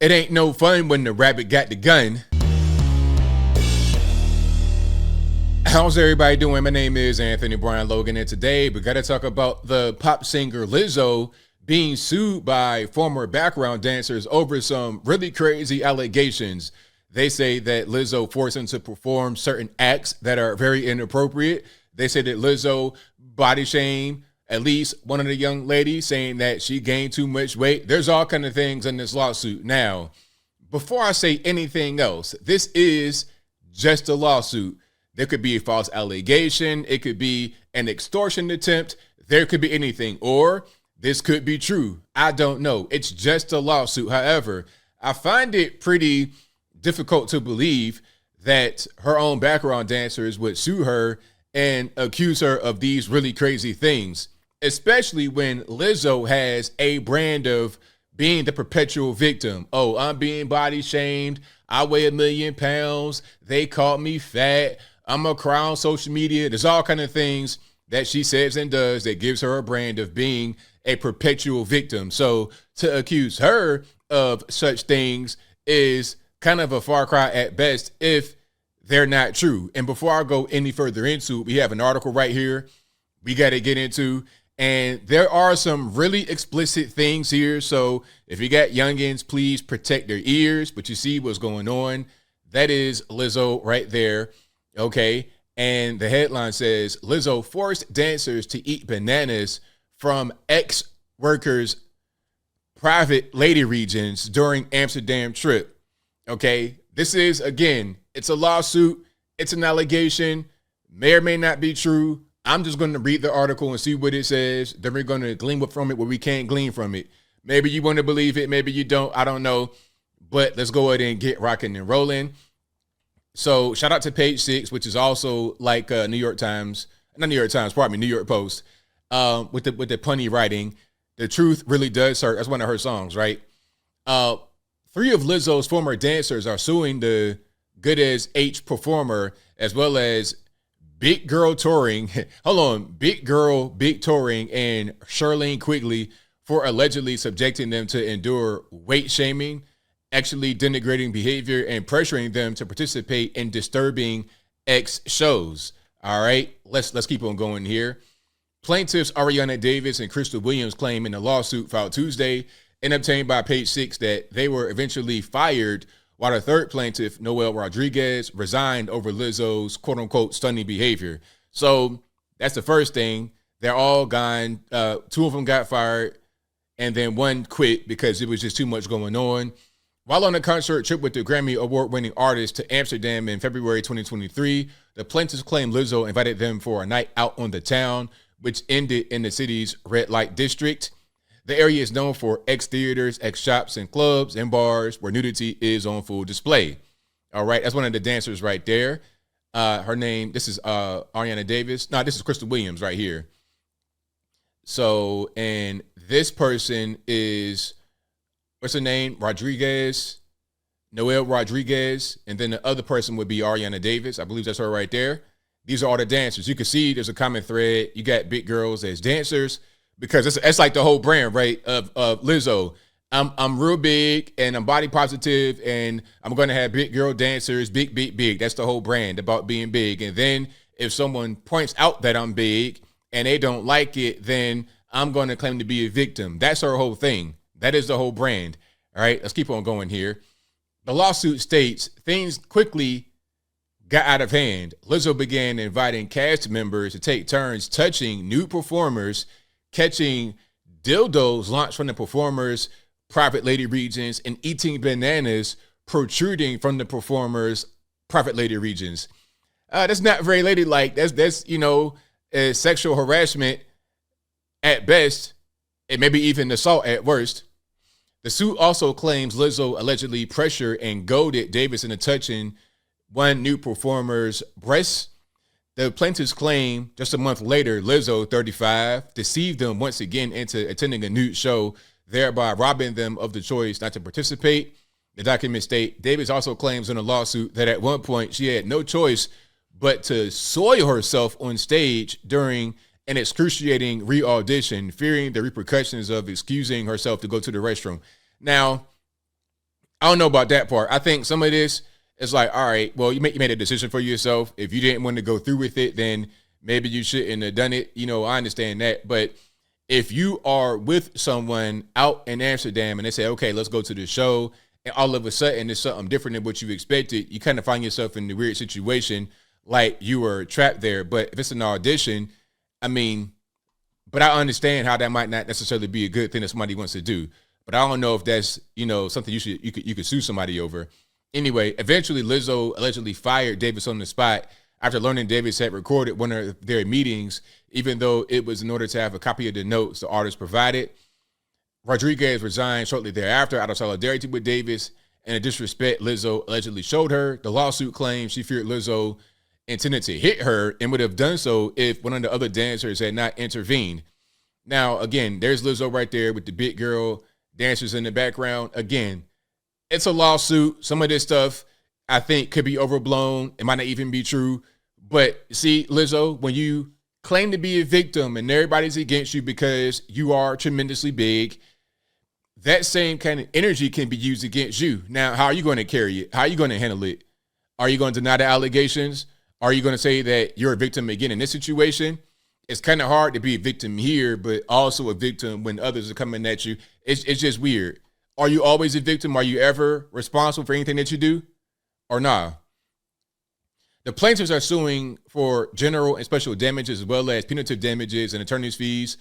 It ain't no fun when the rabbit got the gun. How's everybody doing? My name is Anthony Brian Logan, and today we got to talk about the pop singer Lizzo being sued by former background dancers over some really crazy allegations. They say that Lizzo forced them to perform certain acts that are very inappropriate. They say that Lizzo body shamed at least one of the young ladies, saying that she gained too much weight. There's all kind of things in this lawsuit. Now, before I say anything else, this is just a lawsuit. There could be a false allegation. It could be an extortion attempt. There could be anything. Or this could be true. I don't know. It's just a lawsuit. However, I find it pretty difficult to believe that her own background dancers would sue her and accuse her of these really crazy things, especially when Lizzo has a brand of being the perpetual victim. Oh, I'm being body shamed. I weigh 1,000,000 pounds. They called me fat. I'm a cry on social media. There's all kind of things that she says and does that gives her a brand of being a perpetual victim. So to accuse her of such things is kind of a far cry at best if they're not true. And before I go any further into it, we have an article right here we got to get into. And there are some really explicit things here. So if you got youngins, please protect their ears. But you see what's going on. That is Lizzo right there. Okay. And the headline says, Lizzo forced dancers to eat bananas from ex-workers' private lady regions during Amsterdam trip. Okay. This is, again, it's a lawsuit. It's an allegation. May or may not be true. I'm just going to read the article and see what it says. Then we're going to glean from it what we can't glean from it. Maybe you want to believe it. Maybe you don't. I don't know. But let's go ahead and get rocking and rolling. So shout out to Page 6, which is also like New York Post, with the punny writing. The truth really does hurt. That's one of her songs, right? 3 of Lizzo's former dancers are suing the Good As H performer, as well as Big Girl Touring. Big Girl Big Touring and Charlene Quigley for allegedly subjecting them to endure weight shaming, actually denigrating behavior, and pressuring them to participate in disturbing X shows. All right, let's keep on going here. Plaintiffs Ariana Davis and Crystal Williams claim in a lawsuit filed Tuesday and obtained by Page 6 that they were eventually fired, while the third plaintiff, Noel Rodriguez, resigned over Lizzo's quote-unquote stunning behavior. So that's the first thing. They're all gone. 2 of them got fired, and then 1 quit because it was just too much going on. While on a concert trip with the Grammy Award-winning artist to Amsterdam in February 2023, the plaintiffs claimed Lizzo invited them for a night out on the town, which ended in the city's red light district. The area is known for ex-theaters, ex-shops, and clubs and bars where nudity is on full display. All right, that's one of the dancers right there. Her name, this is Ariana Davis. No, this is Crystal Williams right here. So, and this person is, what's her name? Noel Rodriguez. And then the other person would be Ariana Davis. I believe that's her right there. These are all the dancers. You can see there's a common thread. You got big girls as dancers, because it's like the whole brand, right, of Lizzo. I'm real big and I'm body positive and I'm going to have big girl dancers, big. That's the whole brand about being big. And then if someone points out that I'm big and they don't like it, then I'm going to claim to be a victim. That's her whole thing. That is the whole brand. All right, let's keep on going here. The lawsuit states things quickly got out of hand. Lizzo began inviting cast members to take turns touching nude performers, catching dildos launched from the performers' private lady regions, and eating bananas protruding from the performers' private lady regions. That's not very ladylike. That's sexual harassment at best, and maybe even assault at worst. The suit also claims Lizzo allegedly pressured and goaded Davis into touching one nude performer's breasts. The plaintiffs claim just a month later, Lizzo, 35, deceived them once again into attending a nude show, thereby robbing them of the choice not to participate. The documents state Davis also claims in a lawsuit that at one point she had no choice but to soil herself on stage during an excruciating re-audition, fearing the repercussions of excusing herself to go to the restroom. Now, don't know about that part. I think some of this is like, all right, well, you made a decision for yourself. If you didn't want to go through with it, then maybe you shouldn't have done it. I understand that. But if you are with someone out in Amsterdam and they say, okay, let's go to the show, and all of a sudden it's something different than what you expected, you kind of find yourself in a weird situation like you were trapped there. But if it's an audition, I mean, but I understand how that might not necessarily be a good thing that somebody wants to do. But I don't know if that's, something you could sue somebody over. Anyway, eventually Lizzo allegedly fired Davis on the spot after learning Davis had recorded one of their meetings, even though it was in order to have a copy of the notes the artist provided. Rodriguez resigned shortly thereafter out of solidarity with Davis and the disrespect Lizzo allegedly showed her. The lawsuit claims she feared Lizzo intended to hit her and would have done so if one of the other dancers had not intervened. Now, again, there's Lizzo right there with the big girl dancers in the background. Again, it's a lawsuit. Some of this stuff I think could be overblown. It might not even be true. But see, Lizzo, when you claim to be a victim and everybody's against you because you are tremendously big, that same kind of energy can be used against you. Now, how are you going to carry it? How are you going to handle it? Are you going to deny the allegations? Are you going to say that you're a victim again in this situation? It's kind of hard to be a victim here, but also a victim when others are coming at you. It's just weird. Are you always a victim? Are you ever responsible for anything that you do? Or nah? The plaintiffs are suing for general and special damages as well as punitive damages and attorney's fees.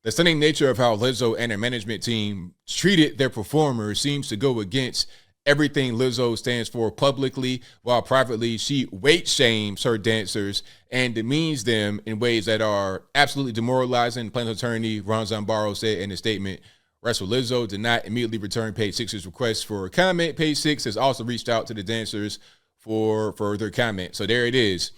The stunning nature of how Lizzo and her management team treated their performers seems to go against everything Lizzo stands for publicly, while privately she weight shames her dancers and demeans them in ways that are absolutely demoralizing. Plaintiff attorney Ron Zambaro said in a statement, Russell Lizzo did not immediately return Page Six's request for comment. Page Six has also reached out to the dancers for further comment. So there it is.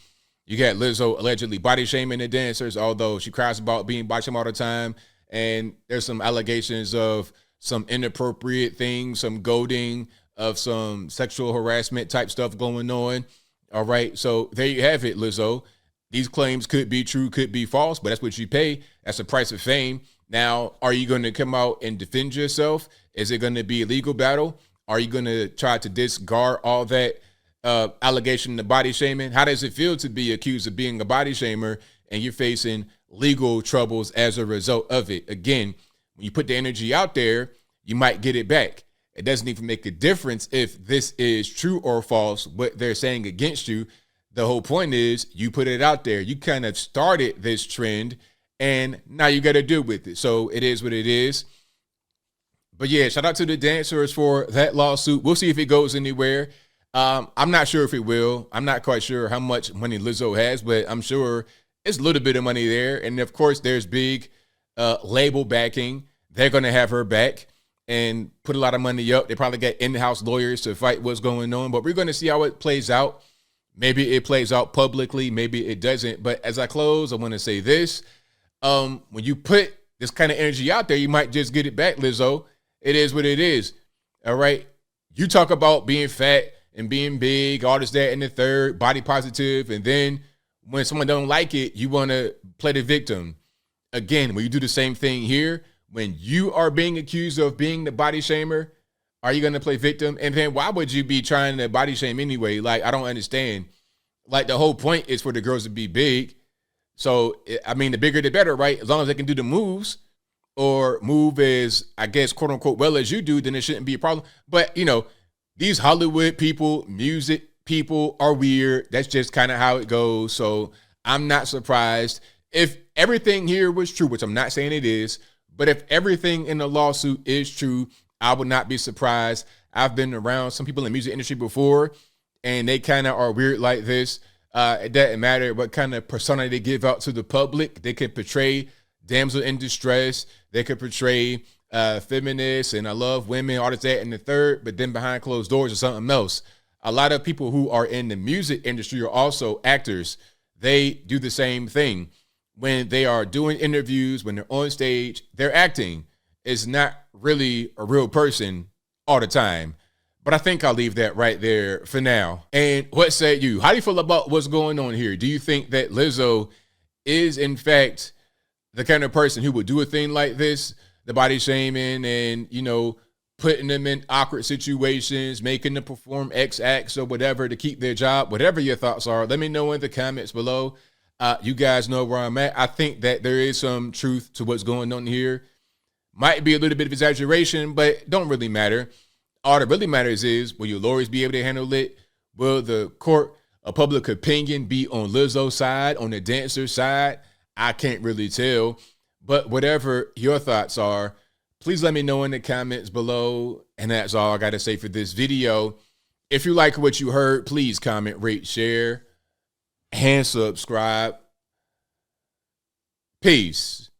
You got Lizzo allegedly body shaming the dancers, although she cries about being body shamed all the time. And there's some allegations of some inappropriate things, some goading, of some sexual harassment type stuff going on. All right. So there you have it, Lizzo. These claims could be true, could be false, but that's what you pay. That's the price of fame. Now, are you going to come out and defend yourself? Is it going to be a legal battle? Are you going to try to discard all that allegation of body shaming? How does it feel to be accused of being a body shamer and you're facing legal troubles as a result of it? Again, when you put the energy out there, you might get it back. It doesn't even make a difference if this is true or false, what they're saying against you. The whole point is you put it out there. You kind of started this trend, and now you got to deal with it. So it is what it is. But yeah, shout out to the dancers for that lawsuit. We'll see if it goes anywhere. I'm not sure if it will. I'm not quite sure how much money Lizzo has, but I'm sure it's a little bit of money there. And of course, there's big label backing. They're going to have her back and put a lot of money up. They probably got in-house lawyers to fight what's going on, but we're going to see how it plays out. Maybe it plays out publicly, maybe it doesn't. But as I close, I want to say this. When you put this kind of energy out there, you might just get it back, Lizzo. It is what it is. All right. You talk about being fat and being big, all this, that, and the third, body positive. And then when someone don't like it, you want to play the victim. Again, when you do the same thing here, when you are being accused of being the body shamer, are you going to play victim? And then why would you be trying to body shame anyway? Like, I don't understand. Like, the whole point is for the girls to be big. So, I mean, the bigger the better, right? As long as they can do the moves or move as, I guess, quote unquote, well as you do, then it shouldn't be a problem. But, these Hollywood people, music people are weird. That's just kind of how it goes. So I'm not surprised. If everything here was true, which I'm not saying it is, but if everything in the lawsuit is true, I would not be surprised. I've been around some people in the music industry before, and they kind of are weird like this. It doesn't matter what kind of persona they give out to the public. They could portray damsel in distress. They could portray feminists and I love women, all this, that, and the third, but then behind closed doors or something else. A lot of people who are in the music industry are also actors. They do the same thing. When they are doing interviews, when they're on stage, they're acting. It's not really a real person all the time. But I think I'll leave that right there for now. And what say you? How do you feel about what's going on here? Do you think that Lizzo is, in fact, the kind of person who would do a thing like this, the body shaming and, putting them in awkward situations, making them perform X acts or whatever to keep their job. Whatever your thoughts are, let me know in the comments below. You guys know where I'm at. I think that there is some truth to what's going on here. Might be a little bit of exaggeration, but don't really matter. All that really matters is, will your lawyers be able to handle it? Will the court of public opinion be on Lizzo's side, on the dancer's side? I can't really tell. But whatever your thoughts are, please let me know in the comments below. And that's all I got to say for this video. If you like what you heard, please comment, rate, share, and subscribe. Peace.